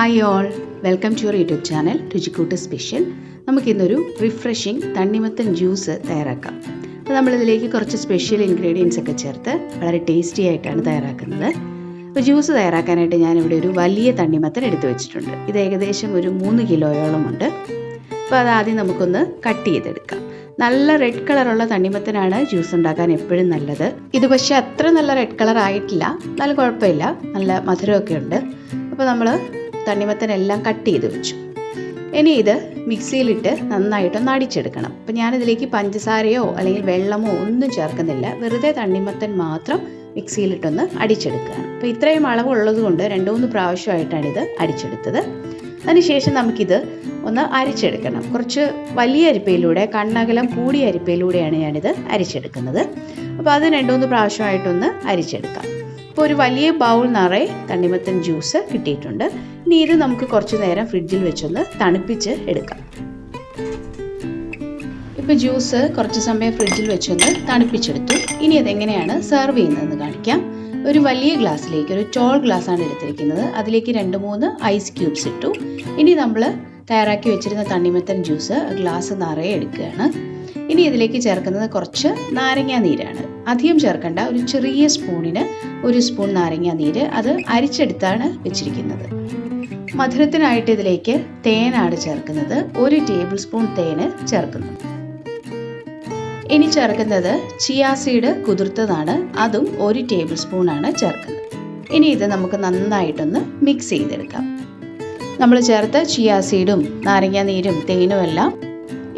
Hi all, welcome to your YouTube channel Ruchikoottu special. നമുക്കിന്നൊരു refreshing തണ്ണിമത്തൻ juice തയ്യാറാക്കാം. അപ്പോൾ നമ്മളിതിലേക്ക് കുറച്ച് സ്പെഷ്യൽ ഇൻഗ്രീഡിയൻസ് ഒക്കെ ചേർത്ത് വളരെ ടേസ്റ്റി ആയിട്ടാണ് തയ്യാറാക്കുന്നത്. അപ്പോൾ ജ്യൂസ് തയ്യാറാക്കാനായിട്ട് ഞാനിവിടെ ഒരു വലിയ തണ്ണിമത്തൻ എടുത്തു വെച്ചിട്ടുണ്ട്. ഇത് ഏകദേശം ഒരു 3 കിലോയോളം ഉണ്ട്. അപ്പോൾ അതാദ്യം നമുക്കൊന്ന് കട്ട് ചെയ്തെടുക്കാം. നല്ല റെഡ് കളറുള്ള തണ്ണിമത്തനാണ് ജ്യൂസ് ഉണ്ടാക്കാൻ എപ്പോഴും നല്ലത്. ഇത് പക്ഷേ അത്ര നല്ല റെഡ് കളർ ആയിട്ടില്ല, നല്ല കുഴപ്പമില്ല, നല്ല മധുരമൊക്കെ ഉണ്ട്. അപ്പോൾ നമ്മൾ തണ്ണിമത്തനെല്ലാം കട്ട് ചെയ്ത് വെച്ചു. ഇനി ഇത് മിക്സിയിലിട്ട് നന്നായിട്ടൊന്ന് അടിച്ചെടുക്കണം. അപ്പോൾ ഞാനിതിലേക്ക് പഞ്ചസാരയോ അല്ലെങ്കിൽ വെള്ളമോ ഒന്നും ചേർക്കുന്നില്ല, വെറുതെ തണ്ണിമത്തൻ മാത്രം മിക്സിയിലിട്ടൊന്ന് അടിച്ചെടുക്കുകയാണ്. അപ്പോൾ ഇത്രയും അളവുള്ളത് കൊണ്ട് 2-3 പ്രാവശ്യമായിട്ടാണ് ഇത് അടിച്ചെടുത്തത്. അതിനുശേഷം നമുക്കിത് ഒന്ന് അരിച്ചെടുക്കണം. കുറച്ച് വലിയ അരിപ്പയിലൂടെ, കണ്ണകലം കൂടിയ അരിപ്പയിലൂടെയാണ് ഞാനിത് അരിച്ചെടുക്കുന്നത്. അപ്പോൾ അത് 2-3 പ്രാവശ്യമായിട്ടൊന്ന് അരിച്ചെടുക്കാം. ഇപ്പോൾ ഒരു വലിയ ബൗൾ നിറയെ തണ്ണിമത്തൻ ജ്യൂസ് കിട്ടിയിട്ടുണ്ട്. ഇനി ഇത് നമുക്ക് കുറച്ച് നേരം ഫ്രിഡ്ജിൽ വെച്ചൊന്ന് തണുപ്പിച്ച് എടുക്കാം. ഇപ്പോൾ ജ്യൂസ് കുറച്ച് സമയം ഫ്രിഡ്ജിൽ വെച്ചൊന്ന് തണുപ്പിച്ചെടുത്തു. ഇനി അതെങ്ങനെയാണ് സെർവ് ചെയ്യുന്നതെന്ന് കാണിക്കാം. ഒരു വലിയ ഗ്ലാസ്സിലേക്ക്, ഒരു ടോൾ ഗ്ലാസ്സാണ് എടുത്തിരിക്കുന്നത്, അതിലേക്ക് 2-3 ഐസ് ക്യൂബ്സ് ഇട്ടു. ഇനി നമ്മൾ തയ്യാറാക്കി വെച്ചിരുന്ന തണ്ണിമത്തൻ ജ്യൂസ് ഗ്ലാസ് നിറയെ എടുക്കുകയാണ്. ഇനി ഇതിലേക്ക് ചേർക്കുന്നത് കുറച്ച് നാരങ്ങാ നീരാണ്. അധികം ചേർക്കേണ്ട, ഒരു ചെറിയ സ്പൂണിന് 1 സ്പൂൺ നാരങ്ങാ നീര്, അത് അരിച്ചെടുത്താണ് വെച്ചിരിക്കുന്നത്. മധുരത്തിനായിട്ട് ഇതിലേക്ക് തേനാണ് ചേർക്കുന്നത്. 1 ടേബിൾ സ്പൂൺ തേന് ചേർക്കുന്നു. ഇനി ചേർക്കുന്നത് ചിയാ സീഡ് കുതിർത്തതാണ്, അതും 1 ടേബിൾ സ്പൂണാണ് ചേർക്കുന്നത്. ഇനി ഇത് നമുക്ക് നന്നായിട്ടൊന്ന് മിക്സ് ചെയ്തെടുക്കാം. നമ്മൾ ചേർത്ത ചിയാ സീഡും നാരങ്ങാ നീരും തേനും എല്ലാം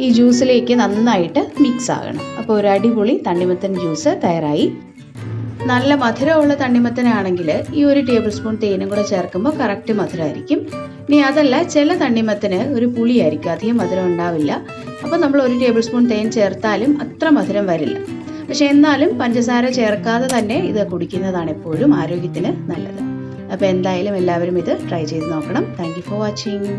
ഈ ജ്യൂസിലേക്ക് നന്നായിട്ട് മിക്സ് ആകണം. അപ്പോൾ ഒരു അടിപൊളി തണ്ണിമത്തൻ ജ്യൂസ് തയ്യാറായി. നല്ല മധുരമുള്ള തണ്ണിമത്തനാണെങ്കിൽ ഈ 1 ടേബിൾ സ്പൂൺ തേനും കൂടെ ചേർക്കുമ്പോൾ കറക്റ്റ് മധുരമായിരിക്കും. ഇനി അതല്ല, ചില തണ്ണിമത്തന് ഒരു പുളിയായിരിക്കും, അധികം മധുരം ഉണ്ടാവില്ല. അപ്പോൾ നമ്മൾ 1 ടേബിൾ സ്പൂൺ തേൻ ചേർത്താലും അത്ര മധുരം വരില്ല. പക്ഷേ എന്നാലും പഞ്ചസാര ചേർക്കാതെ തന്നെ ഇത് കുടിക്കുന്നതാണ് എപ്പോഴും ആരോഗ്യത്തിന് നല്ലത്. അപ്പോൾ എന്തായാലും എല്ലാവരും ഇത് ട്രൈ ചെയ്ത് നോക്കണം. Thank you for watching.